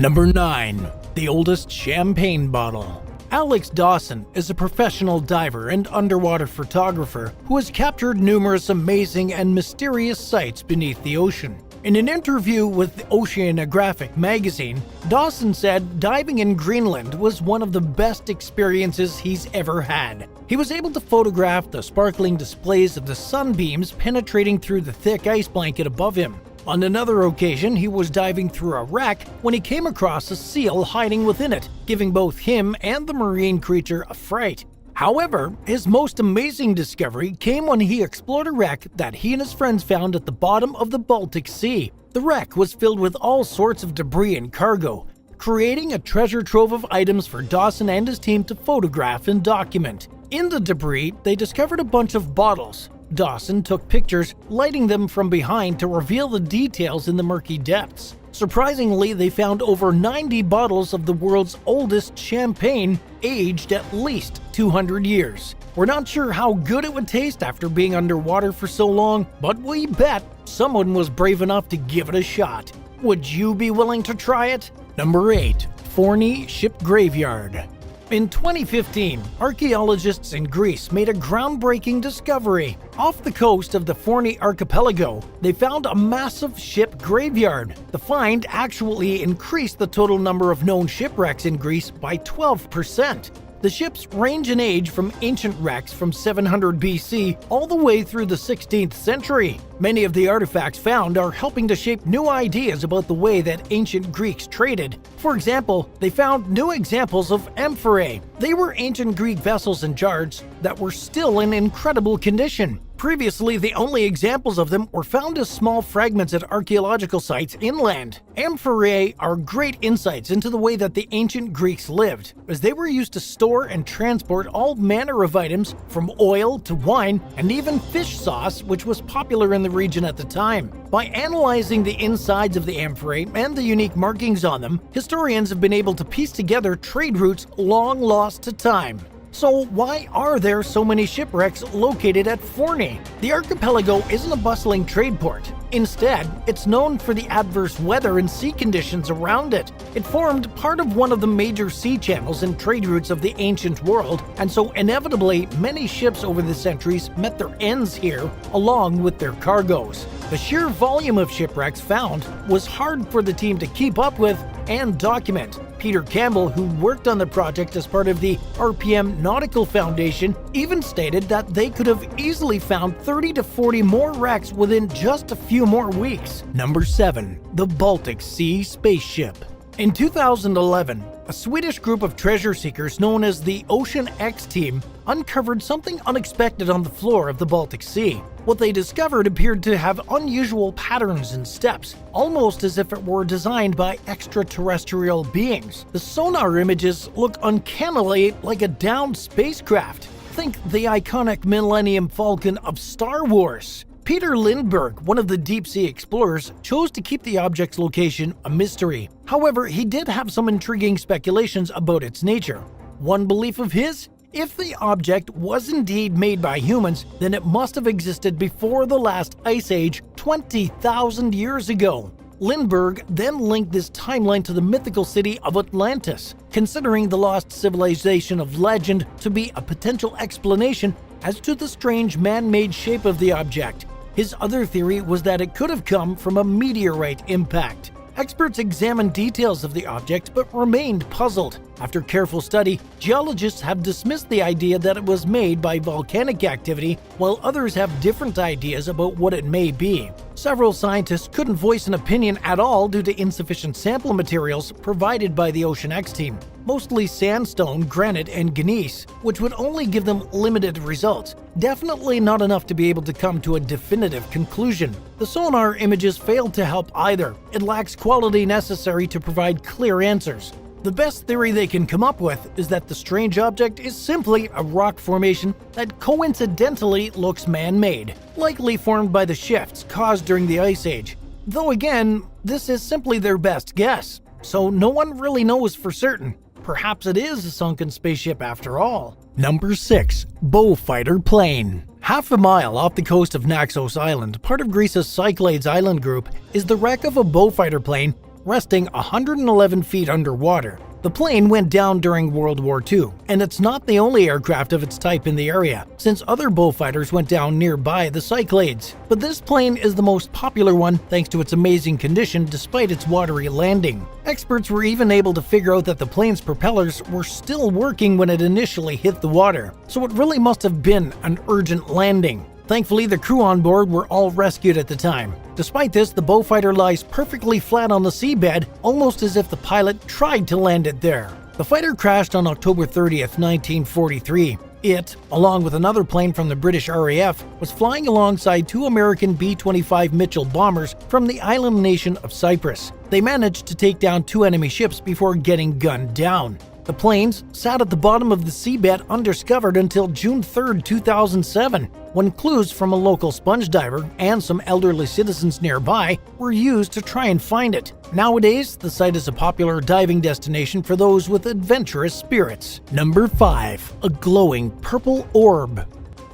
Number 9. The oldest champagne bottle. Alex Dawson is a professional diver and underwater photographer who has captured numerous amazing and mysterious sights beneath the ocean. In an interview with the Oceanographic magazine, Dawson said diving in Greenland was one of the best experiences he's ever had. He was able to photograph the sparkling displays of the sunbeams penetrating through the thick ice blanket above him. On another occasion, he was diving through a wreck when he came across a seal hiding within it, giving both him and the marine creature a fright. However, his most amazing discovery came when he explored a wreck that he and his friends found at the bottom of the Baltic Sea. The wreck was filled with all sorts of debris and cargo, creating a treasure trove of items for Dawson and his team to photograph and document. In the debris, they discovered a bunch of bottles. Dawson took pictures, lighting them from behind to reveal the details in the murky depths. Surprisingly, they found over 90 bottles of the world's oldest champagne, aged at least 200 years. We're not sure how good it would taste after being underwater for so long, but we bet someone was brave enough to give it a shot. Would you be willing to try it? Number 8. Forny Ship Graveyard. In 2015, archaeologists in Greece made a groundbreaking discovery. Off the coast of the Forny archipelago, they found a massive ship graveyard. The find actually increased the total number of known shipwrecks in Greece by 12%. The ships range in age from ancient wrecks from 700 BC all the way through the 16th century. Many of the artifacts found are helping to shape new ideas about the way that ancient Greeks traded. For example, they found new examples of amphorae. They were ancient Greek vessels and jars that were still in incredible condition. Previously, the only examples of them were found as small fragments at archaeological sites inland. Amphorae are great insights into the way that the ancient Greeks lived, as they were used to store and transport all manner of items, from oil to wine and even fish sauce, which was popular in the region at the time. By analyzing the insides of the amphorae and the unique markings on them, historians have been able to piece together trade routes long lost to time. So why are there so many shipwrecks located at Forny? The archipelago isn't a bustling trade port. Instead, it's known for the adverse weather and sea conditions around it. It formed part of one of the major sea channels and trade routes of the ancient world, and so inevitably many ships over the centuries met their ends here, along with their cargoes. The sheer volume of shipwrecks found was hard for the team to keep up with and document. Peter Campbell, who worked on the project as part of the RPM Nautical Foundation, even stated that they could have easily found 30 to 40 more wrecks within just a few more weeks. Number 7. The Baltic Sea spaceship. In 2011, a Swedish group of treasure seekers known as the Ocean X Team uncovered something unexpected on the floor of the Baltic Sea. What they discovered appeared to have unusual patterns and steps, almost as if it were designed by extraterrestrial beings. The sonar images look uncannily like a downed spacecraft. Think the iconic Millennium Falcon of Star Wars. Peter Lindbergh, one of the deep-sea explorers, chose to keep the object's location a mystery. However, he did have some intriguing speculations about its nature. One belief of his? If the object was indeed made by humans, then it must have existed before the last ice age 20,000 years ago. Lindbergh then linked this timeline to the mythical city of Atlantis, considering the lost civilization of legend to be a potential explanation as to the strange man-made shape of the object. His other theory was that it could have come from a meteorite impact. Experts examined details of the object but remained puzzled. After careful study, geologists have dismissed the idea that it was made by volcanic activity, while others have different ideas about what it may be. Several scientists couldn't voice an opinion at all due to insufficient sample materials provided by the Ocean X team, mostly sandstone, granite, and gneiss, which would only give them limited results. Definitely not enough to be able to come to a definitive conclusion. The sonar images failed to help either. It lacks quality necessary to provide clear answers. The best theory they can come up with is that the strange object is simply a rock formation that coincidentally looks man-made, likely formed by the shifts caused during the Ice Age. Though again, this is simply their best guess, so no one really knows for certain. Perhaps it is a sunken spaceship after all. Number 6. Beaufighter Plane. Half a mile off the coast of Naxos Island, part of Greece's Cyclades island group, is the wreck of a Beaufighter plane resting 111 feet underwater. The plane went down during World War II, and it's not the only aircraft of its type in the area, since other bullfighters went down nearby the Cyclades. But this plane is the most popular one thanks to its amazing condition despite its watery landing. Experts were even able to figure out that the plane's propellers were still working when it initially hit the water, so it really must have been an urgent landing. Thankfully, the crew on board were all rescued at the time. Despite this, the Beaufighter lies perfectly flat on the seabed, almost as if the pilot tried to land it there. The fighter crashed on October 30th, 1943. It, along with another plane from the British RAF, was flying alongside two American B-25 Mitchell bombers from the island nation of Cyprus. They managed to take down two enemy ships before getting gunned down. The planes sat at the bottom of the seabed undiscovered until June 3, 2007, when clues from a local sponge diver and some elderly citizens nearby were used to try and find it. Nowadays, the site is a popular diving destination for those with adventurous spirits. Number 5. A glowing purple orb.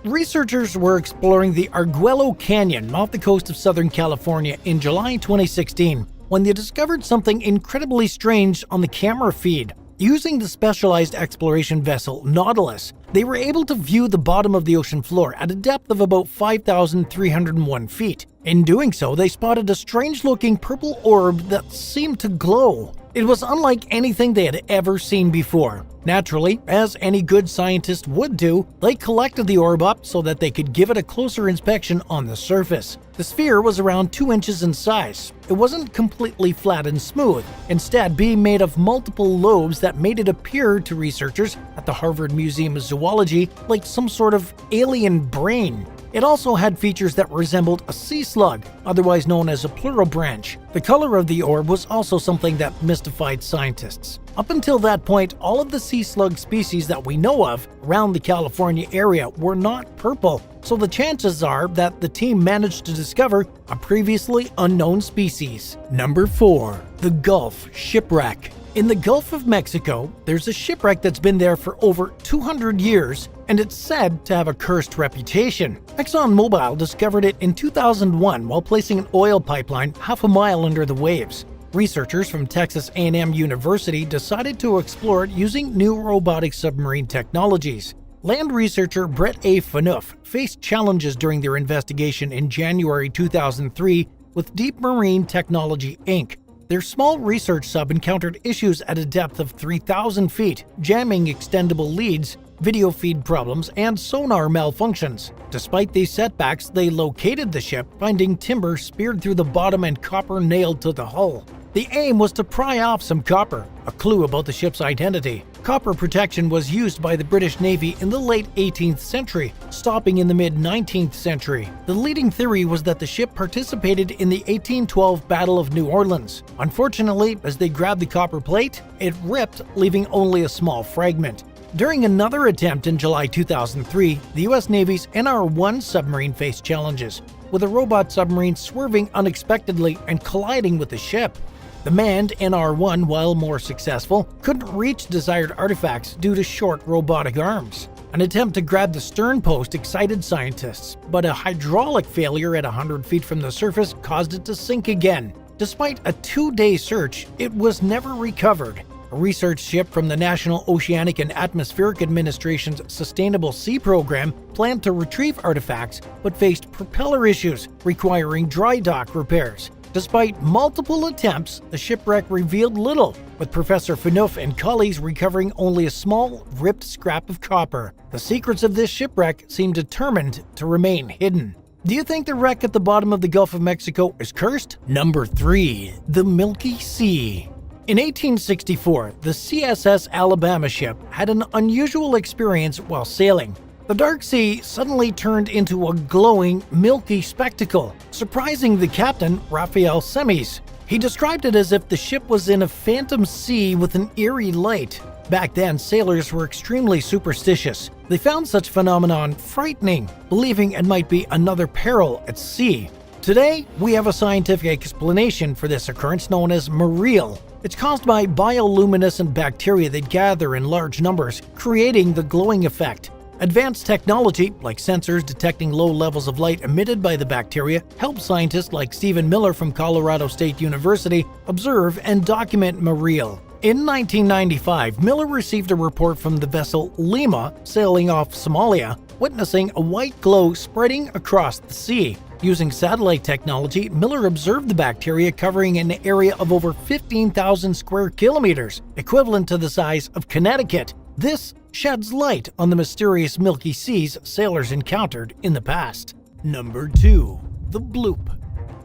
Researchers were exploring the Arguello Canyon off the coast of Southern California in July 2016 when they discovered something incredibly strange on the camera feed. Using the specialized exploration vessel Nautilus, they were able to view the bottom of the ocean floor at a depth of about 5,301 feet. In doing so, they spotted a strange-looking purple orb that seemed to glow. It was unlike anything they had ever seen before. Naturally, as any good scientist would do, they collected the orb up so that they could give it a closer inspection on the surface. The sphere was around 2 inches in size. It wasn't completely flat and smooth, instead being made of multiple lobes that made it appear to researchers at the Harvard Museum of Zoology like some sort of alien brain. It also had features that resembled a sea slug, otherwise known as a pleurobranch. The color of the orb was also something that mystified scientists. Up until that point, all of the sea slug species that we know of around the California area were not purple, so the chances are that the team managed to discover a previously unknown species. Number 4. The Gulf Shipwreck. In the Gulf of Mexico, there's a shipwreck that's been there for over 200 years, and it's said to have a cursed reputation. ExxonMobil discovered it in 2001 while placing an oil pipeline half a mile under the waves. Researchers from Texas A&M University decided to explore it using new robotic submarine technologies. Land researcher Brett A. Phaneuf faced challenges during their investigation in January 2003 with Deep Marine Technology, Inc. Their small research sub encountered issues at a depth of 3,000 feet, jamming extendable leads, video feed problems, and sonar malfunctions. Despite these setbacks, they located the ship, finding timber speared through the bottom and copper nailed to the hull. The aim was to pry off some copper, a clue about the ship's identity. Copper protection was used by the British Navy in the late 18th century, stopping in the mid-19th century. The leading theory was that the ship participated in the 1812 Battle of New Orleans. Unfortunately, as they grabbed the copper plate, it ripped, leaving only a small fragment. During another attempt in July 2003, the U.S. Navy's NR-1 submarine faced challenges, with a robot submarine swerving unexpectedly and colliding with the ship. The manned NR-1, while more successful, couldn't reach desired artifacts due to short robotic arms. An attempt to grab the stern post excited scientists, but a hydraulic failure at 100 feet from the surface caused it to sink again. Despite a 2-day search, it was never recovered. A research ship from the National Oceanic and Atmospheric Administration's Sustainable Sea Program planned to retrieve artifacts, but faced propeller issues, requiring dry dock repairs. Despite multiple attempts, the shipwreck revealed little, with Professor Phaneuf and colleagues recovering only a small, ripped scrap of copper. The secrets of this shipwreck seem determined to remain hidden. Do you think the wreck at the bottom of the Gulf of Mexico is cursed? Number 3. The Milky Sea. In 1864, the CSS Alabama ship had an unusual experience while sailing. The dark sea suddenly turned into a glowing, milky spectacle, surprising the captain, Raphael Semmes. He described it as if the ship was in a phantom sea with an eerie light. Back then, sailors were extremely superstitious. They found such phenomenon frightening, believing it might be another peril at sea. Today, we have a scientific explanation for this occurrence known as Mareal. It's caused by bioluminescent bacteria that gather in large numbers, creating the glowing effect. Advanced technology, like sensors detecting low levels of light emitted by the bacteria, helped scientists like Stephen Miller from Colorado State University observe and document Mariel. In 1995, Miller received a report from the vessel Lima sailing off Somalia, witnessing a white glow spreading across the sea. Using satellite technology, Miller observed the bacteria covering an area of over 15,000 square kilometers, equivalent to the size of Connecticut. This sheds light on the mysterious Milky Seas sailors encountered in the past. Number 2. The Bloop.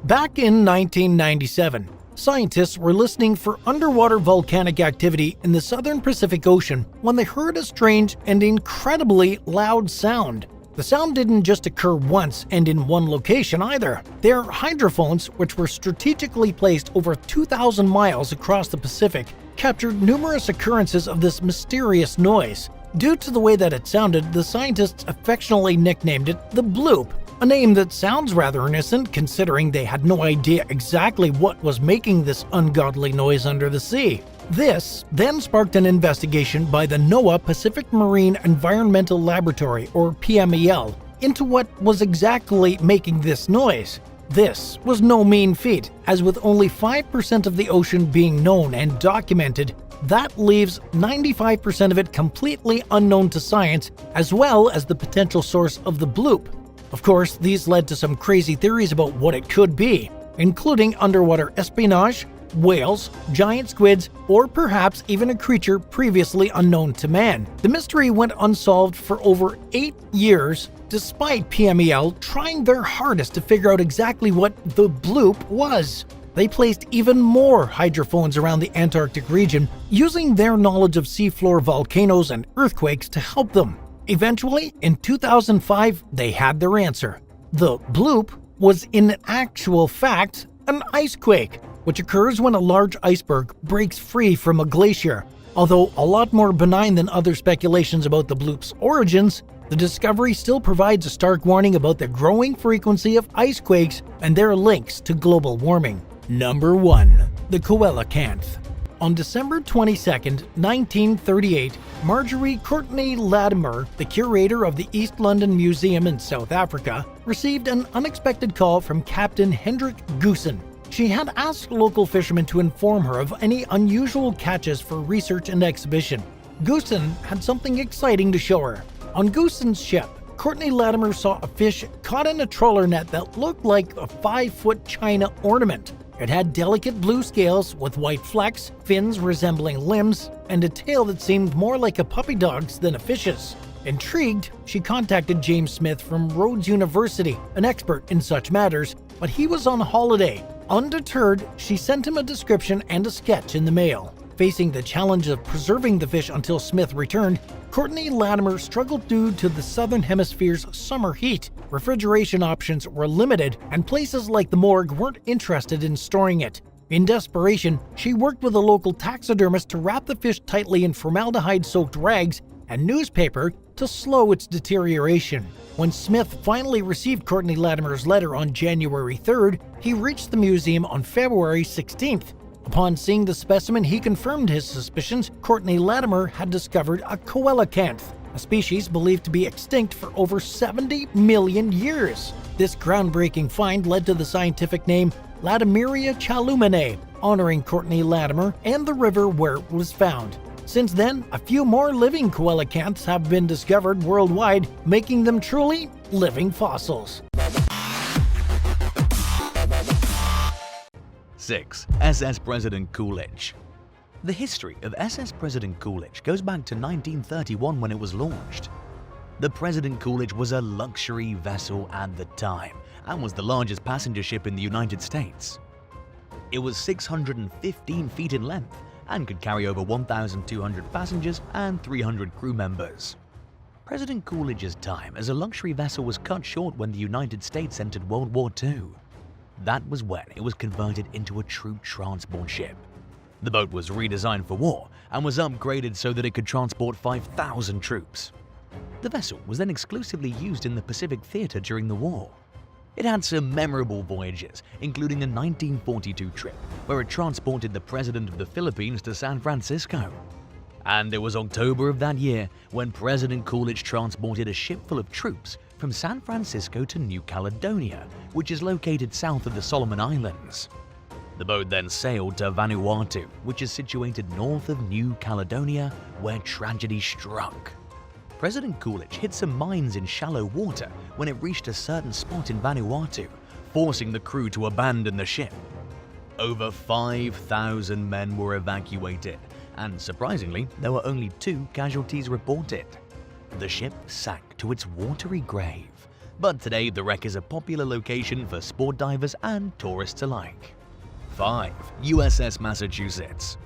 Back in 1997, scientists were listening for underwater volcanic activity in the southern Pacific Ocean when they heard a strange and incredibly loud sound. The sound didn't just occur once and in one location either. Their hydrophones, which were strategically placed over 2,000 miles across the Pacific, captured numerous occurrences of this mysterious noise. Due to the way that it sounded, the scientists affectionately nicknamed it the Bloop, a name that sounds rather innocent considering they had no idea exactly what was making this ungodly noise under the sea. This then sparked an investigation by the NOAA Pacific Marine Environmental Laboratory, or PMEL, into what was exactly making this noise. This was no mean feat, as with only 5% of the ocean being known and documented, that leaves 95% of it completely unknown to science, as well as the potential source of the Bloop. Of course, these led to some crazy theories about what it could be, including underwater espionage, whales, giant squids, or perhaps even a creature previously unknown to man. The mystery went unsolved for over 8 years, despite PMEL trying their hardest to figure out exactly what the Bloop was. They placed even more hydrophones around the Antarctic region, using their knowledge of seafloor volcanoes and earthquakes to help them. Eventually, in 2005, they had their answer. The Bloop was in actual fact an icequake, which occurs when a large iceberg breaks free from a glacier. Although a lot more benign than other speculations about the Bloop's origins, the discovery still provides a stark warning about the growing frequency of icequakes and their links to global warming. Number 1. The Koellac. On December 22, 1938, Marjorie Courtney Latimer, the curator of the East London Museum in South Africa, received an unexpected call from Captain Hendrik Goosen. She had asked local fishermen to inform her of any unusual catches for research and exhibition. Goosen had something exciting to show her. On Goosen's ship, Courtney Latimer saw a fish caught in a trawler net that looked like a 5-foot china ornament. It had delicate blue scales with white flecks, fins resembling limbs, and a tail that seemed more like a puppy dog's than a fish's. Intrigued, she contacted James Smith from Rhodes University, an expert in such matters, but he was on holiday. Undeterred, she sent him a description and a sketch in the mail. Facing the challenge of preserving the fish until Smith returned, Courtney Latimer struggled due to the southern hemisphere's summer heat. Refrigeration options were limited, and places like the morgue weren't interested in storing it. In desperation, she worked with a local taxidermist to wrap the fish tightly in formaldehyde-soaked rags and newspaper to slow its deterioration. When Smith finally received Courtney Latimer's letter on January 3rd, he reached the museum on February 16th. Upon seeing the specimen, he confirmed his suspicions. Courtney Latimer had discovered a Koellac, a species believed to be extinct for over 70 million years. This groundbreaking find led to the scientific name Latimeria chalumanae, honoring Courtney Latimer and the river where it was found. Since then, a few more living coelacanths have been discovered worldwide, making them truly living fossils. 6. SS President Kulage. The history of SS President Kulage goes back to 1931 when it was launched. The President Kulage was a luxury vessel at the time and was the largest passenger ship in the United States. It was 615 feet in length and could carry over 1,200 passengers and 300 crew members. President Coolage's time as a luxury vessel was cut short when the United States entered World War II. That was when it was converted into a troop transport ship. The boat was redesigned for war and was upgraded so that it could transport 5,000 troops. The vessel was then exclusively used in the Pacific Theater during the war. It had some memorable voyages, including a 1942 trip where it transported the President of the Philippines to San Francisco. And it was October of that year when President Kulage transported a ship full of troops from San Francisco to New Caledonia, which is located south of the Solomon Islands. The boat then sailed to Vanuatu, which is situated north of New Caledonia, where tragedy struck. President Kulage hit some mines in shallow water when it reached a certain spot in Vanuatu, forcing the crew to abandon the ship. Over 5,000 men were evacuated, and surprisingly, there were only 2 casualties reported. The ship sank to its watery grave, but today the wreck is a popular location for sport divers and tourists alike. 5. USS Massachusetts.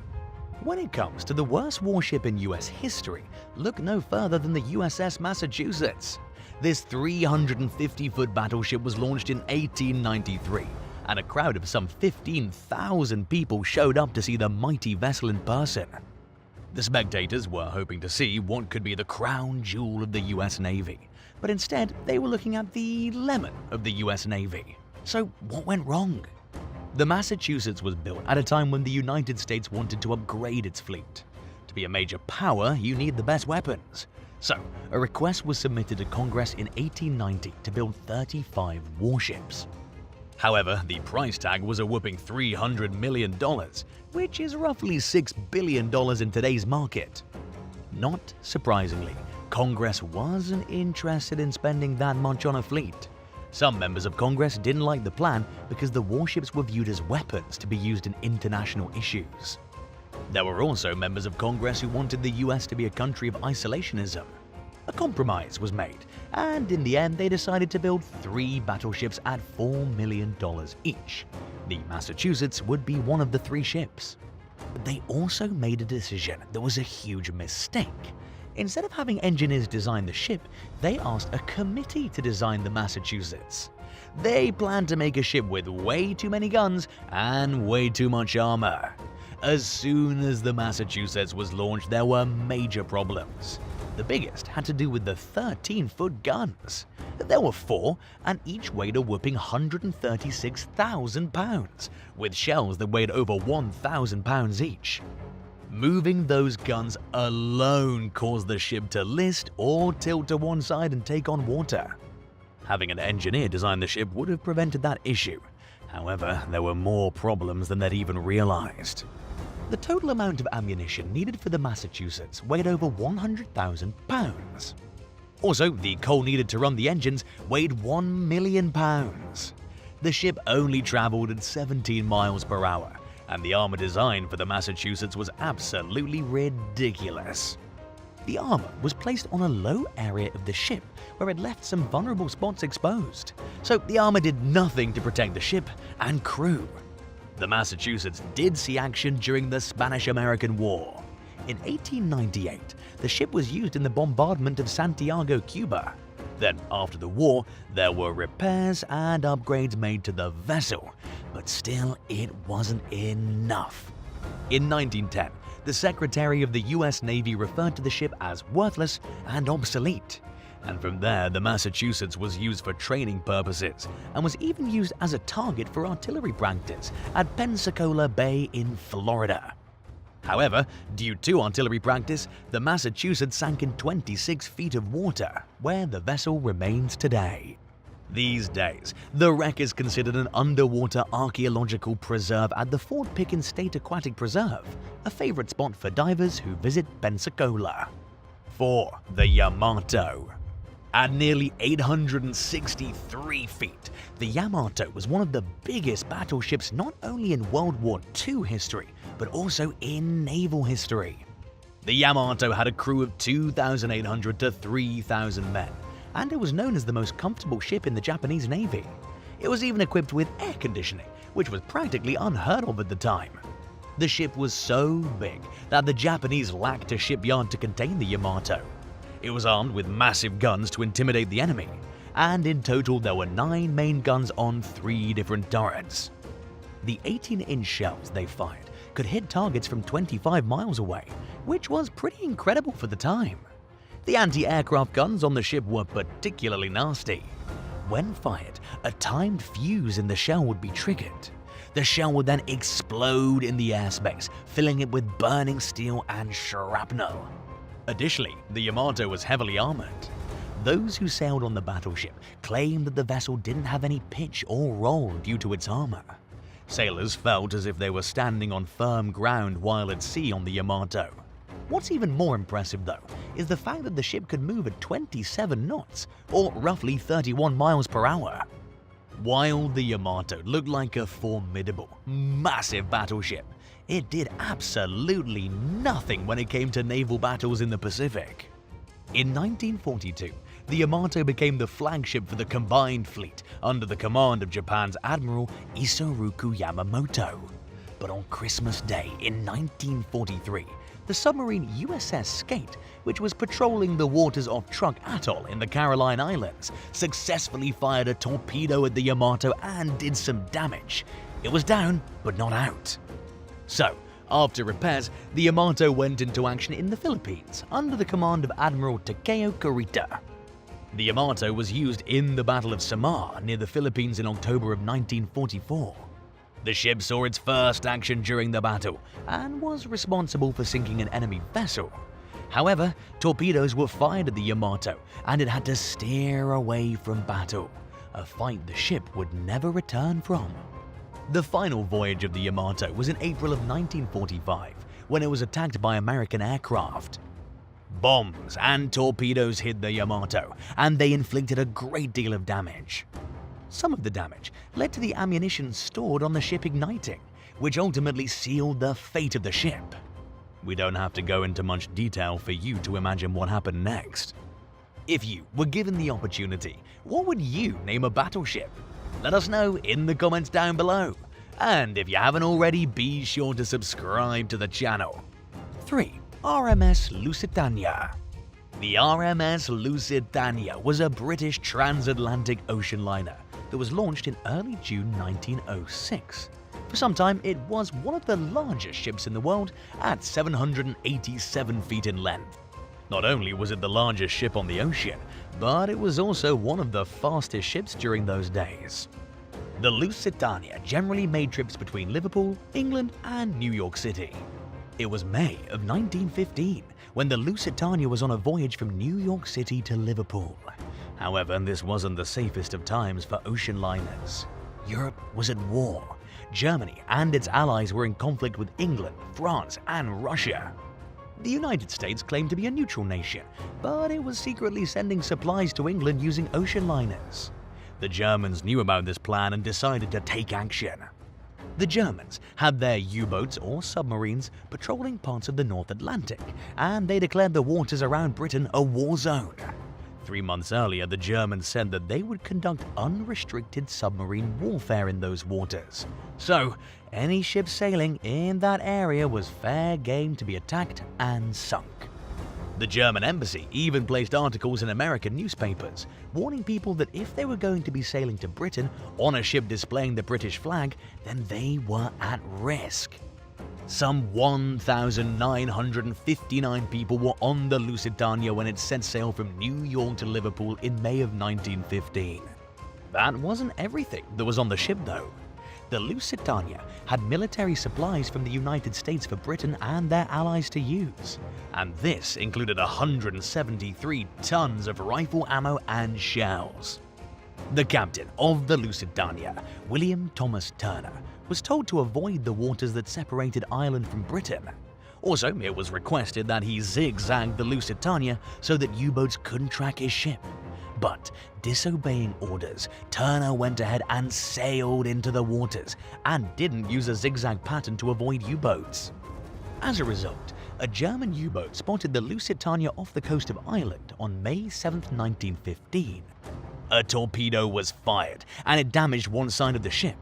When it comes to the worst warship in US history, look no further than the USS Massachusetts. This 350-foot battleship was launched in 1893, and a crowd of some 15,000 people showed up to see the mighty vessel in person. The spectators were hoping to see what could be the crown jewel of the US Navy, but instead they were looking at the lemon of the US Navy. So what went wrong? The Massachusetts was built at a time when the United States wanted to upgrade its fleet. To be a major power, you need the best weapons. So, a request was submitted to Congress in 1890 to build 35 warships. However, the price tag was a whopping $300 million, which is roughly $6 billion in today's market. Not surprisingly, Congress wasn't interested in spending that much on a fleet. Some members of Congress didn't like the plan because the warships were viewed as weapons to be used in international issues. There were also members of Congress who wanted the US to be a country of isolationism. A compromise was made, and in the end they decided to build 3 battleships at $4 million each. The Massachusetts would be one of the 3 ships. But they also made a decision that was a huge mistake. Instead of having engineers design the ship, they asked a committee to design the Massachusetts. They planned to make a ship with way too many guns and way too much armor. As soon as the Massachusetts was launched, there were major problems. The biggest had to do with the 13-foot guns. There were 4, and each weighed a whopping 136,000 pounds, with shells that weighed over 1,000 pounds each. Moving those guns alone caused the ship to list or tilt to one side and take on water. Having an engineer design the ship would have prevented that issue. However, there were more problems than they'd even realized. The total amount of ammunition needed for the Massachusetts weighed over 100,000 pounds. Also, the coal needed to run the engines weighed 1 million pounds. The ship only traveled at 17 miles per hour, and the armor design for the Massachusetts was absolutely ridiculous. The armor was placed on a low area of the ship where it left some vulnerable spots exposed, so the armor did nothing to protect the ship and crew. The Massachusetts did see action during the Spanish-American War. In 1898, the ship was used in the bombardment of Santiago, Cuba. Then, after the war, there were repairs and upgrades made to the vessel, but still it wasn't enough. In 1910, the Secretary of the US Navy referred to the ship as worthless and obsolete. And from there, the Massachusetts was used for training purposes and was even used as a target for artillery practice at Pensacola Bay in Florida. However, due to artillery practice, the Massachusetts sank in 26 feet of water, where the vessel remains today. These days, the wreck is considered an underwater archaeological preserve at the Fort Pickens State Aquatic Preserve, a favorite spot for divers who visit Pensacola. 4. The Yamato. At nearly 863 feet, the Yamato was one of the biggest battleships not only in World War II history, but also in naval history. The Yamato had a crew of 2,800 to 3,000 men, and it was known as the most comfortable ship in the Japanese Navy. It was even equipped with air conditioning, which was practically unheard of at the time. The ship was so big that the Japanese lacked a shipyard to contain the Yamato. It was armed with massive guns to intimidate the enemy, and in total there were 9 main guns on 3 different turrets. The 18-inch shells they fired could hit targets from 25 miles away, which was pretty incredible for the time. The anti-aircraft guns on the ship were particularly nasty. When fired, a timed fuse in the shell would be triggered. The shell would then explode in the airspace, filling it with burning steel and shrapnel. Additionally, the Yamato was heavily armored. Those who sailed on the battleship claimed that the vessel didn't have any pitch or roll due to its armor. Sailors felt as if they were standing on firm ground while at sea on the Yamato. What's even more impressive though is the fact that the ship could move at 27 knots, or roughly 31 miles per hour. While the Yamato looked like a formidable, massive battleship, it did absolutely nothing when it came to naval battles in the Pacific. In 1942, the Yamato became the flagship for the combined fleet under the command of Japan's Admiral Isoroku Yamamoto. But on Christmas Day in 1943, the submarine USS Skate, which was patrolling the waters off Truk Atoll in the Caroline Islands, successfully fired a torpedo at the Yamato and did some damage. It was down, but not out. So, after repairs, the Yamato went into action in the Philippines under the command of Admiral Takeo Kurita. The Yamato was used in the Battle of Samar near the Philippines in October of 1944. The ship saw its first action during the battle and was responsible for sinking an enemy vessel. However, torpedoes were fired at the Yamato and it had to steer away from battle, a fight the ship would never return from. The final voyage of the Yamato was in April of 1945 when it was attacked by American aircraft. Bombs and torpedoes hit the Yamato and they inflicted a great deal of damage. Some of the damage led to the ammunition stored on the ship igniting, which ultimately sealed the fate of the ship. We don't have to go into much detail for you to imagine what happened next. If you were given the opportunity, what would you name a battleship? Let us know in the comments down below. And if you haven't already, be sure to subscribe to the channel. 3. RMS Lusitania. The RMS Lusitania was a British transatlantic ocean liner that was launched in early June 1906. For some time, it was one of the largest ships in the world at 787 feet in length. Not only was it the largest ship on the ocean, but it was also one of the fastest ships during those days. The Lusitania generally made trips between Liverpool, England, and New York City. It was May of 1915 when the Lusitania was on a voyage from New York City to Liverpool. However, this wasn't the safest of times for ocean liners. Europe was at war. Germany and its allies were in conflict with England, France, and Russia. The United States claimed to be a neutral nation, but it was secretly sending supplies to England using ocean liners. The Germans knew about this plan and decided to take action. The Germans had their U-boats or submarines patrolling parts of the North Atlantic, and they declared the waters around Britain a war zone. 3 months earlier, the Germans said that they would conduct unrestricted submarine warfare in those waters. So, any ship sailing in that area was fair game to be attacked and sunk. The German embassy even placed articles in American newspapers, warning people that if they were going to be sailing to Britain on a ship displaying the British flag, then they were at risk. Some 1,959 people were on the Lusitania when it set sail from New York to Liverpool in May of 1915. That wasn't everything that was on the ship though. The Lusitania had military supplies from the United States for Britain and their allies to use, and this included 173 tons of rifle ammo and shells. The captain of the Lusitania, William Thomas Turner, was told to avoid the waters that separated Ireland from Britain. Also, it was requested that he zigzagged the Lusitania so that U-boats couldn't track his ship. But, disobeying orders, Turner went ahead and sailed into the waters and didn't use a zigzag pattern to avoid U-boats. As a result, a German U-boat spotted the Lusitania off the coast of Ireland on May 7, 1915. A torpedo was fired and it damaged one side of the ship.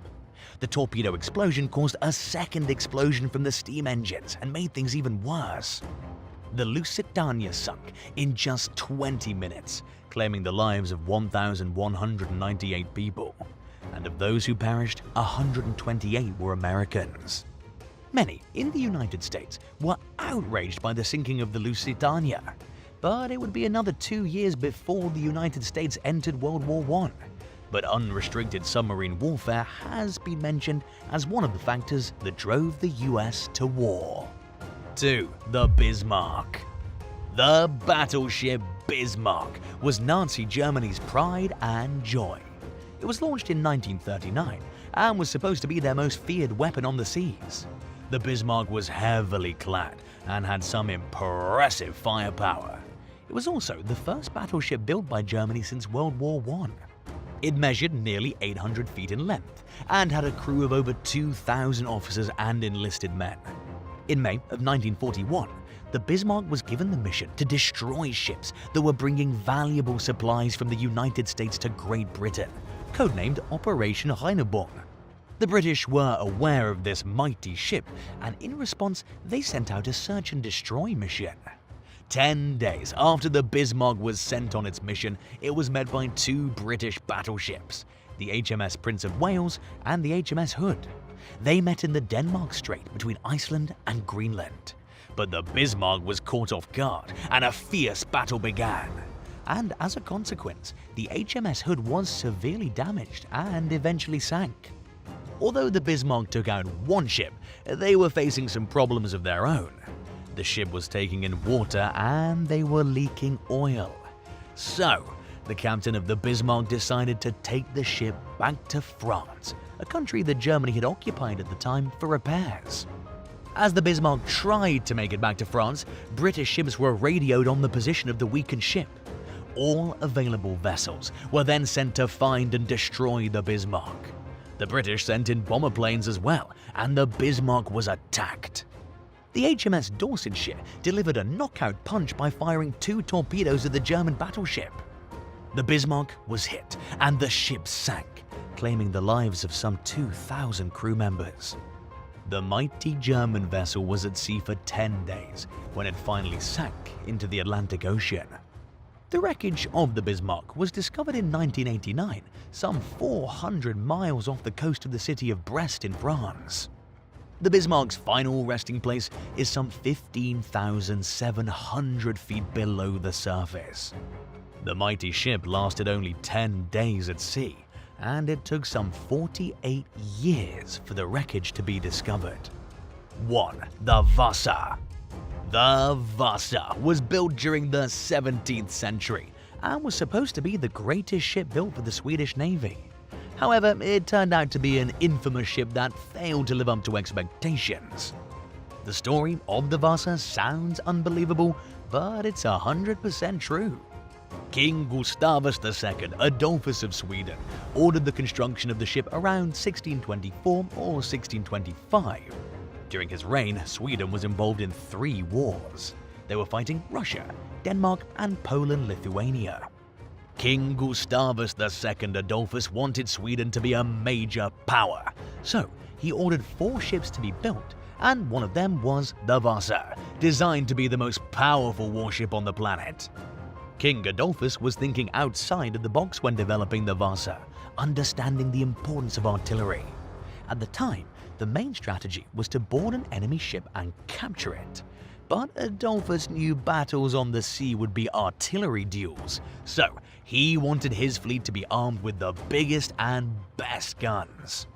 The torpedo explosion caused a second explosion from the steam engines and made things even worse. The Lusitania sunk in just 20 minutes, claiming the lives of 1,198 people, and of those who perished, 128 were Americans. Many in the United States were outraged by the sinking of the Lusitania, but it would be another 2 years before the United States entered World War I, but unrestricted submarine warfare has been mentioned as one of the factors that drove the US to war. 2. The Bismarck. The battleship Bismarck was Nazi Germany's pride and joy. It was launched in 1939 and was supposed to be their most feared weapon on the seas. The Bismarck was heavily clad and had some impressive firepower. It was also the first battleship built by Germany since World War I. It measured nearly 800 feet in length and had a crew of over 2,000 officers and enlisted men. In May of 1941, the Bismarck was given the mission to destroy ships that were bringing valuable supplies from the United States to Great Britain, codenamed Operation Rheinebong. The British were aware of this mighty ship, and in response, they sent out a search and destroy mission. 10 days after the Bismarck was sent on its mission, it was met by 2 British battleships, the HMS Prince of Wales and the HMS Hood. They met in the Denmark Strait between Iceland and Greenland. But the Bismarck was caught off guard, and a fierce battle began. And as a consequence, the HMS Hood was severely damaged and eventually sank. Although the Bismarck took out one ship, they were facing some problems of their own. The ship was taking in water and they were leaking oil. So, the captain of the Bismarck decided to take the ship back to France, a country that Germany had occupied at the time, for repairs. As the Bismarck tried to make it back to France, British ships were radioed on the position of the weakened ship. All available vessels were then sent to find and destroy the Bismarck. The British sent in bomber planes as well, and the Bismarck was attacked. The HMS Dorsetshire delivered a knockout punch by firing 2 torpedoes at the German battleship. The Bismarck was hit, and the ship sank, claiming the lives of some 2,000 crew members. The mighty German vessel was at sea for 10 days when it finally sank into the Atlantic Ocean. The wreckage of the Bismarck was discovered in 1989, some 400 miles off the coast of the city of Brest in France. The Bismarck's final resting place is some 15,700 feet below the surface. The mighty ship lasted only 10 days at sea, and it took some 48 years for the wreckage to be discovered. 1. The Vasa. The Vasa was built during the 17th century and was supposed to be the greatest ship built for the Swedish Navy. However, it turned out to be an infamous ship that failed to live up to expectations. The story of the Vasa sounds unbelievable, but it's 100% true. King Gustavus II Adolphus of Sweden ordered the construction of the ship around 1624 or 1625. During his reign, Sweden was involved in 3 wars. They were fighting Russia, Denmark, and Poland-Lithuania. King Gustavus II Adolphus wanted Sweden to be a major power, so he ordered 4 ships to be built, and one of them was the Vasa, designed to be the most powerful warship on the planet. King Adolphus was thinking outside of the box when developing the Vasa, understanding the importance of artillery. At the time, the main strategy was to board an enemy ship and capture it. But Adolphus knew battles on the sea would be artillery duels, so he wanted his fleet to be armed with the biggest and best guns.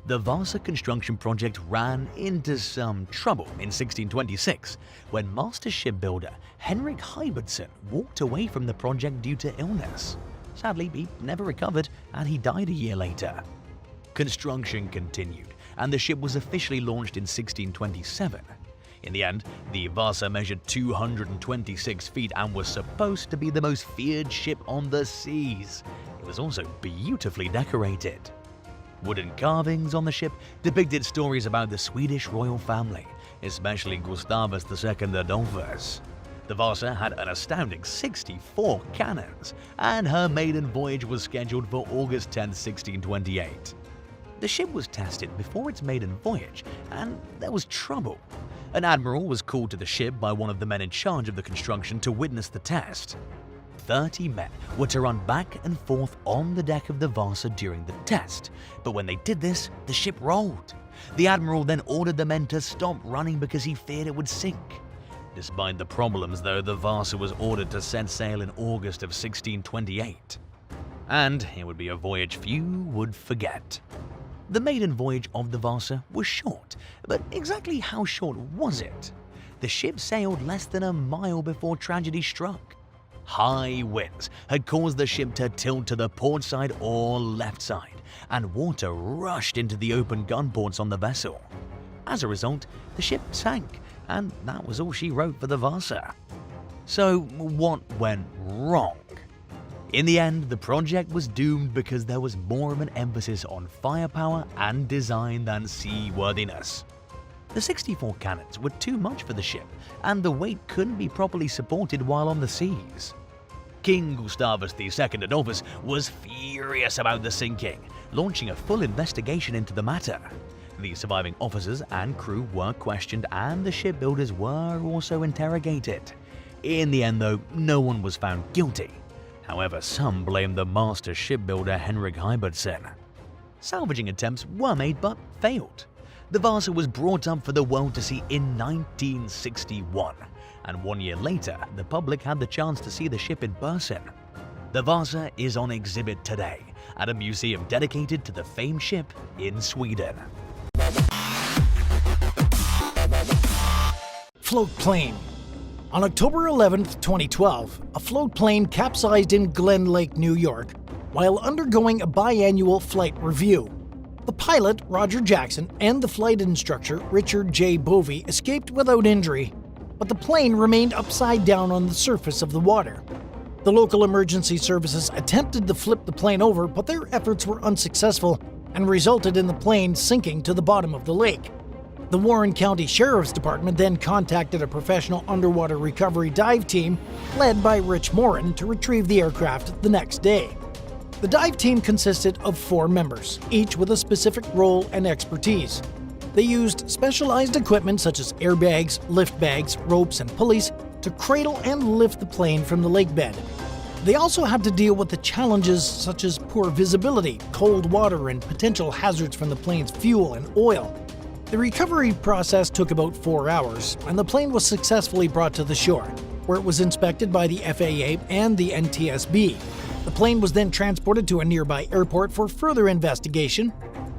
The Vasa construction project ran into some trouble in 1626 when master shipbuilder Henrik Heibertson walked away from the project due to illness. Sadly, he never recovered and he died a year later. Construction continued and the ship was officially launched in 1627. In the end, the Vasa measured 226 feet and was supposed to be the most feared ship on the seas. It was also beautifully decorated. Wooden carvings on the ship depicted stories about the Swedish royal family, especially Gustavus II Adolphus. The Vasa had an astounding 64 cannons, and her maiden voyage was scheduled for August 10, 1628. The ship was tested before its maiden voyage, and there was trouble. An admiral was called to the ship by one of the men in charge of the construction to witness the test. 30 men were to run back and forth on the deck of the Vasa during the test, but when they did this, the ship rolled. The admiral then ordered the men to stop running because he feared it would sink. Despite the problems though, the Vasa was ordered to set sail in August of 1628. and it would be a voyage few would forget. The maiden voyage of the Vasa was short, but exactly how short was it? The ship sailed less than a mile before tragedy struck. High winds had caused the ship to tilt to the port side or left side, and water rushed into the open gun ports on the vessel. As a result, the ship sank, and that was all she wrote for the Vasa. So what went wrong? In the end, the project was doomed because there was more of an emphasis on firepower and design than seaworthiness. The 64 cannons were too much for the ship, and the weight couldn't be properly supported while on the seas. King Gustavus II Adolphus was furious about the sinking, launching a full investigation into the matter. The surviving officers and crew were questioned, and the shipbuilders were also interrogated. In the end, though, no one was found guilty. However, some blamed the master shipbuilder Henrik Heibertsen. Salvaging attempts were made but failed. The Vasa was brought up for the world to see in 1961, and 1 year later, the public had the chance to see the ship in person. The Vasa is on exhibit today at a museum dedicated to the famed ship in Sweden. Float plane. On October 11, 2012, a float plane capsized in Glen Lake, New York, while undergoing a biannual flight review. The pilot, Roger Jackson, and the flight instructor, Richard J. Bovey, escaped without injury, but the plane remained upside down on the surface of the water. The local emergency services attempted to flip the plane over, but their efforts were unsuccessful and resulted in the plane sinking to the bottom of the lake. The Warren County Sheriff's Department then contacted a professional underwater recovery dive team led by Rich Morin to retrieve the aircraft the next day. The dive team consisted of 4 members, each with a specific role and expertise. They used specialized equipment such as airbags, lift bags, ropes, and pulleys to cradle and lift the plane from the lake bed. They also had to deal with the challenges such as poor visibility, cold water, and potential hazards from the plane's fuel and oil. The recovery process took about 4 hours, and the plane was successfully brought to the shore, where it was inspected by the FAA and the NTSB. The plane was then transported to a nearby airport for further investigation.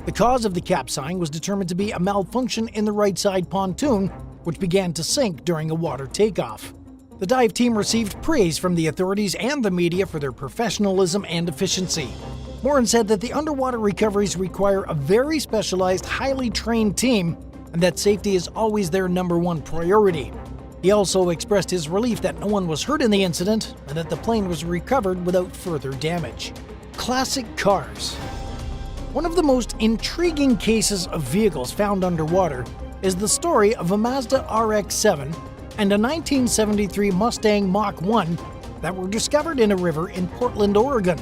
The cause of the capsizing was determined to be a malfunction in the right side pontoon, which began to sink during a water takeoff. The dive team received praise from the authorities and the media for their professionalism and efficiency. Morin said that the underwater recoveries require a very specialized, highly trained team, and that safety is always their #1 priority. He also expressed his relief that no one was hurt in the incident and that the plane was recovered without further damage. Classic cars. One of the most intriguing cases of vehicles found underwater is the story of a Mazda RX-7 and a 1973 Mustang Mach-1 that were discovered in a river in Portland, Oregon.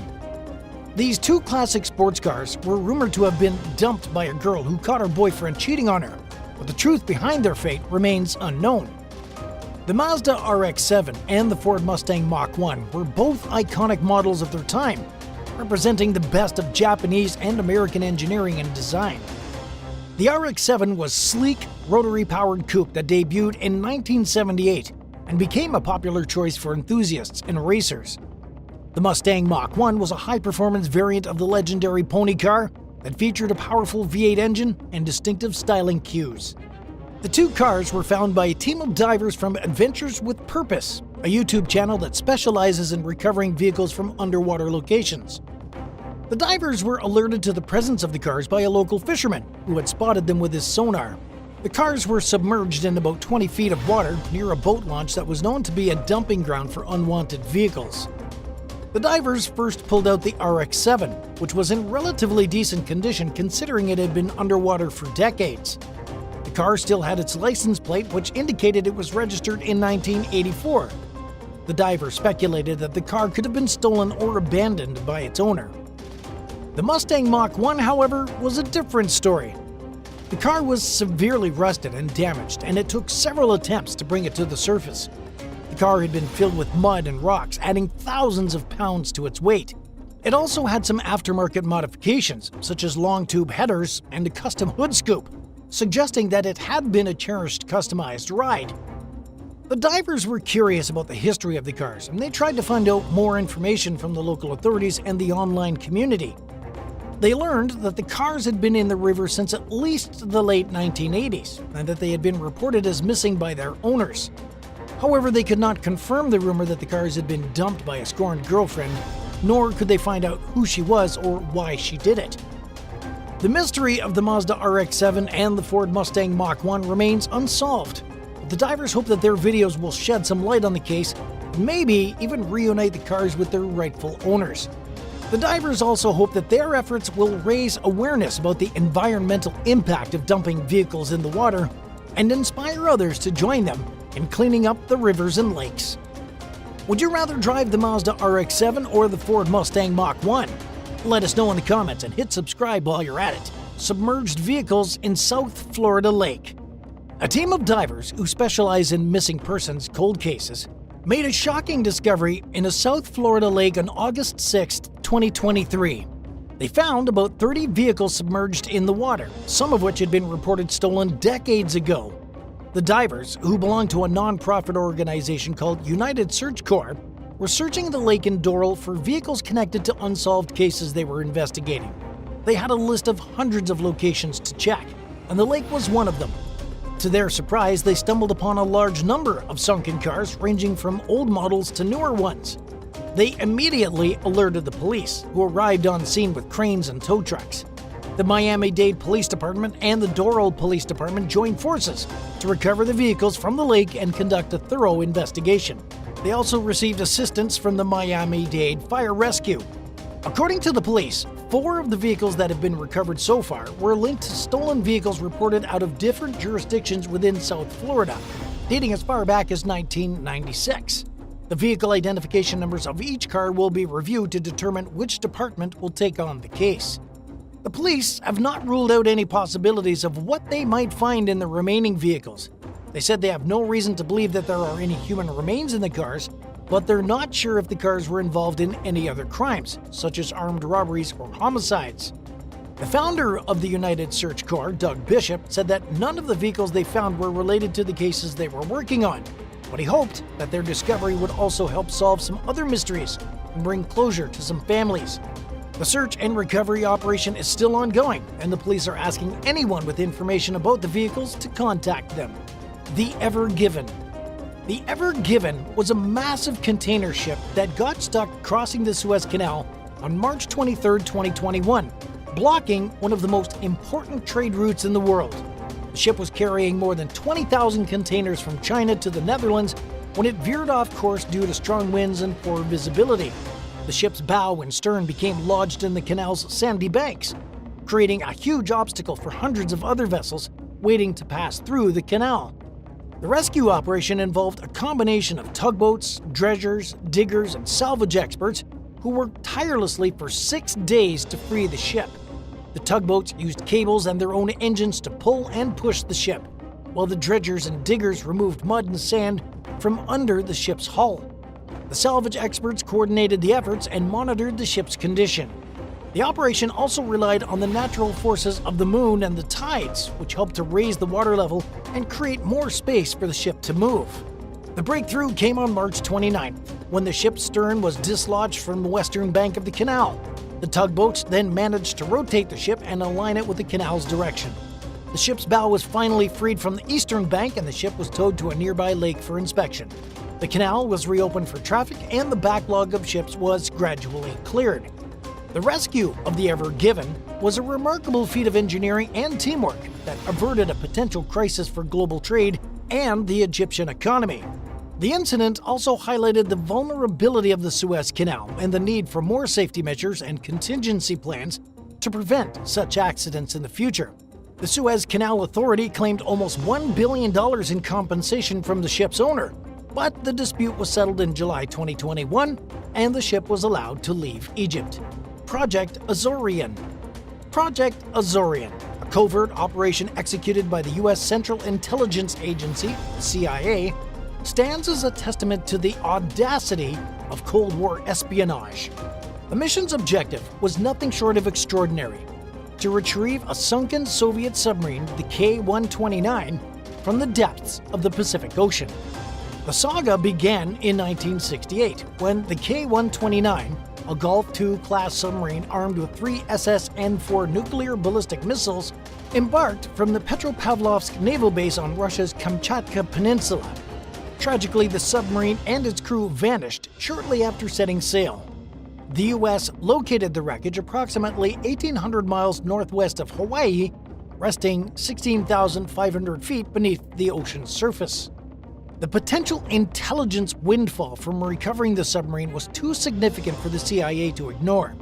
These 2 classic sports cars were rumored to have been dumped by a girl who caught her boyfriend cheating on her, but the truth behind their fate remains unknown. The Mazda RX-7 and the Ford Mustang Mach-1 were both iconic models of their time, representing the best of Japanese and American engineering and design. The RX-7 was a sleek, rotary-powered coupe that debuted in 1978 and became a popular choice for enthusiasts and racers. The Mustang Mach-1 was a high-performance variant of the legendary pony car that featured a powerful V8 engine and distinctive styling cues. The 2 cars were found by a team of divers from Adventures with Purpose, a YouTube channel that specializes in recovering vehicles from underwater locations. The divers were alerted to the presence of the cars by a local fisherman who had spotted them with his sonar. The cars were submerged in about 20 feet of water near a boat launch that was known to be a dumping ground for unwanted vehicles. The divers first pulled out the RX-7, which was in relatively decent condition considering it had been underwater for decades. The car still had its license plate, which indicated it was registered in 1984. The diver speculated that the car could have been stolen or abandoned by its owner. The Mustang Mach-1, however, was a different story. The car was severely rusted and damaged, and it took several attempts to bring it to the surface. The car had been filled with mud and rocks, adding thousands of pounds to its weight. It also had some aftermarket modifications, such as long tube headers and a custom hood scoop, suggesting that it had been a cherished customized ride. The divers were curious about the history of the cars, and they tried to find out more information from the local authorities and the online community. They learned that the cars had been in the river since at least the late 1980s, and that they had been reported as missing by their owners. However, they could not confirm the rumor that the cars had been dumped by a scorned girlfriend, nor could they find out who she was or why she did it. The mystery of the Mazda RX-7 and the Ford Mustang Mach-1 remains unsolved. The divers hope that their videos will shed some light on the case, and maybe even reunite the cars with their rightful owners. The divers also hope that their efforts will raise awareness about the environmental impact of dumping vehicles in the water and inspire others to join them in cleaning up the rivers and lakes. Would you rather drive the Mazda RX-7 or the Ford Mustang Mach-1? Let us know in the comments and hit subscribe while you're at it. Submerged vehicles in South Florida Lake. A team of divers who specialize in missing persons cold cases made a shocking discovery in a South Florida lake on August 6, 2023. They found about 30 vehicles submerged in the water, some of which had been reported stolen decades ago. The divers, who belong to a non-profit organization called United Search Corps, were searching the lake in Doral for vehicles connected to unsolved cases they were investigating. They had a list of hundreds of locations to check, and the lake was one of them. To their surprise, they stumbled upon a large number of sunken cars ranging from old models to newer ones. They immediately alerted the police, who arrived on scene with cranes and tow trucks. The Miami-Dade Police Department and the Doral Police Department joined forces to recover the vehicles from the lake and conduct a thorough investigation. They also received assistance from the Miami-Dade Fire Rescue. According to the police, 4 of the vehicles that have been recovered so far were linked to stolen vehicles reported out of different jurisdictions within South Florida, dating as far back as 1996. The vehicle identification numbers of each car will be reviewed to determine which department will take on the case. The police have not ruled out any possibilities of what they might find in the remaining vehicles. They said they have no reason to believe that there are any human remains in the cars, but they're not sure if the cars were involved in any other crimes, such as armed robberies or homicides. The founder of the United Search Corps, Doug Bishop, said that none of the vehicles they found were related to the cases they were working on, but he hoped that their discovery would also help solve some other mysteries and bring closure to some families. The search and recovery operation is still ongoing, and the police are asking anyone with information about the vehicles to contact them. The Evergiven. The Evergiven was a massive container ship that got stuck crossing the Suez Canal on March 23, 2021, blocking one of the most important trade routes in the world. The ship was carrying more than 20,000 containers from China to the Netherlands when it veered off course due to strong winds and poor visibility. The ship's bow and stern became lodged in the canal's sandy banks, creating a huge obstacle for hundreds of other vessels waiting to pass through the canal. The rescue operation involved a combination of tugboats, dredgers, diggers, and salvage experts who worked tirelessly for 6 days to free the ship. The tugboats used cables and their own engines to pull and push the ship, while the dredgers and diggers removed mud and sand from under the ship's hull. The salvage experts coordinated the efforts and monitored the ship's condition. The operation also relied on the natural forces of the moon and the tides, which helped to raise the water level and create more space for the ship to move. The breakthrough came on March 29th, when the ship's stern was dislodged from the western bank of the canal. The tugboats then managed to rotate the ship and align it with the canal's direction. The ship's bow was finally freed from the eastern bank, and the ship was towed to a nearby lake for inspection. The canal was reopened for traffic, and the backlog of ships was gradually cleared. The rescue of the Evergiven was a remarkable feat of engineering and teamwork that averted a potential crisis for global trade and the Egyptian economy. The incident also highlighted the vulnerability of the Suez Canal and the need for more safety measures and contingency plans to prevent such accidents in the future. The Suez Canal Authority claimed almost $1 billion in compensation from the ship's owner, but the dispute was settled in July 2021, and the ship was allowed to leave Egypt. Project Azorian. Project Azorian, a covert operation executed by the U.S. Central Intelligence Agency, CIA, stands as a testament to the audacity of Cold War espionage. The mission's objective was nothing short of extraordinary: to retrieve a sunken Soviet submarine, the K-129, from the depths of the Pacific Ocean. The saga began in 1968 when the K-129, a Golf II class submarine armed with 3 SS-N4 nuclear ballistic missiles, embarked from the Petropavlovsk naval base on Russia's Kamchatka Peninsula. Tragically, the submarine and its crew vanished shortly after setting sail. The U.S. located the wreckage approximately 1,800 miles northwest of Hawaii, resting 16,500 feet beneath the ocean's surface. The potential intelligence windfall from recovering the submarine was too significant for the CIA to ignore.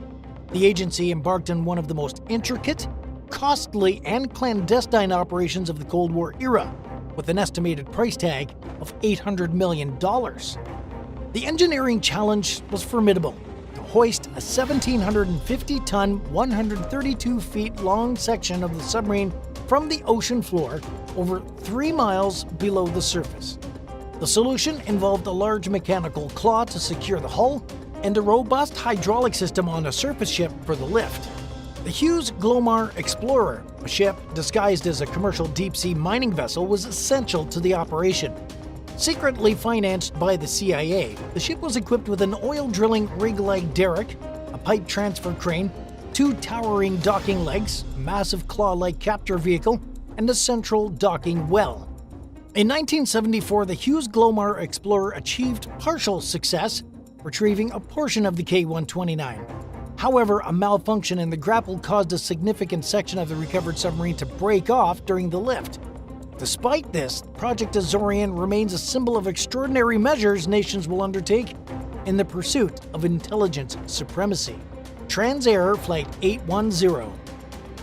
The agency embarked on one of the most intricate, costly, and clandestine operations of the Cold War era, with an estimated price tag of $800 million. The engineering challenge was formidable: to hoist a 1,750-ton, 132-feet-long section of the submarine from the ocean floor over 3 miles below the surface. The solution involved a large mechanical claw to secure the hull and a robust hydraulic system on a surface ship for the lift. The Hughes Glomar Explorer, a ship disguised as a commercial deep-sea mining vessel, was essential to the operation. Secretly financed by the CIA, the ship was equipped with an oil-drilling rig-like derrick, a pipe transfer crane, 2 towering docking legs, a massive claw-like capture vehicle, and a central docking well. In 1974, the Hughes Glomar Explorer achieved partial success, retrieving a portion of the K-129. However, a malfunction in the grapple caused a significant section of the recovered submarine to break off during the lift. Despite this, Project Azorian remains a symbol of extraordinary measures nations will undertake in the pursuit of intelligence supremacy. Transair Flight 810.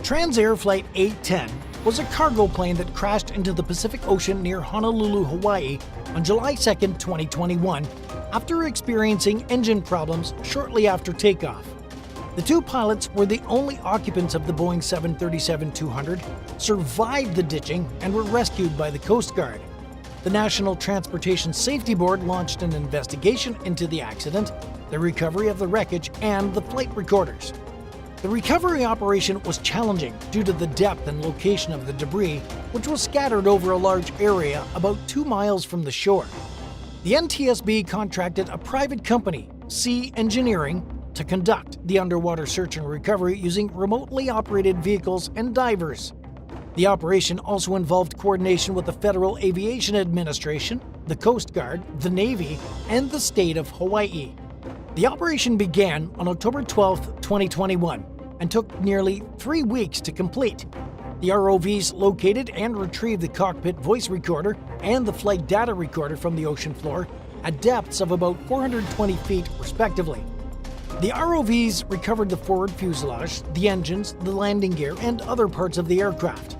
Transair Flight 810 was a cargo plane that crashed into the Pacific Ocean near Honolulu, Hawaii on July 2, 2021, after experiencing engine problems shortly after takeoff. The 2 pilots were the only occupants of the Boeing 737-200, survived the ditching, and were rescued by the Coast Guard. The National Transportation Safety Board launched an investigation into the accident, the recovery of the wreckage, and the flight recorders. The recovery operation was challenging due to the depth and location of the debris, which was scattered over a large area about 2 miles from the shore. The NTSB contracted a private company, Sea Engineering, to conduct the underwater search and recovery using remotely operated vehicles and divers. The operation also involved coordination with the Federal Aviation Administration, the Coast Guard, the Navy, and the state of Hawaii. The operation began on October 12, 2021, and took nearly 3 weeks to complete. The ROVs located and retrieved the cockpit voice recorder and the flight data recorder from the ocean floor at depths of about 420 feet, respectively. The ROVs recovered the forward fuselage, the engines, the landing gear, and other parts of the aircraft.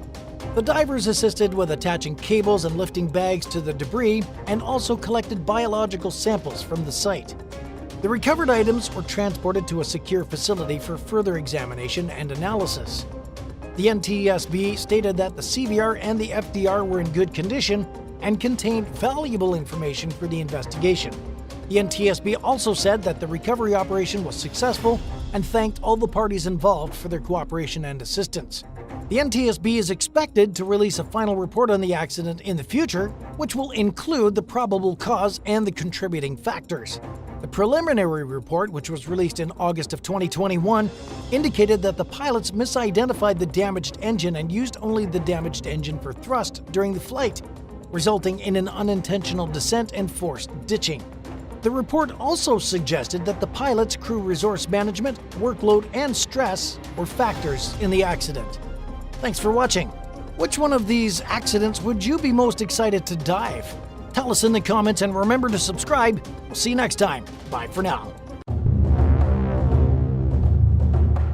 The divers assisted with attaching cables and lifting bags to the debris and also collected biological samples from the site. The recovered items were transported to a secure facility for further examination and analysis. The NTSB stated that the CVR and the FDR were in good condition and contained valuable information for the investigation. The NTSB also said that the recovery operation was successful and thanked all the parties involved for their cooperation and assistance. The NTSB is expected to release a final report on the accident in the future, which will include the probable cause and the contributing factors. The preliminary report, which was released in August of 2021, indicated that the pilots misidentified the damaged engine and used only the damaged engine for thrust during the flight, resulting in an unintentional descent and forced ditching. The report also suggested that the pilot's crew resource management, workload, and stress were factors in the accident. Thanks for watching. Which one of these accidents would you be most excited to dive? Tell us in the comments and remember to subscribe. We'll see you next time. Bye for now.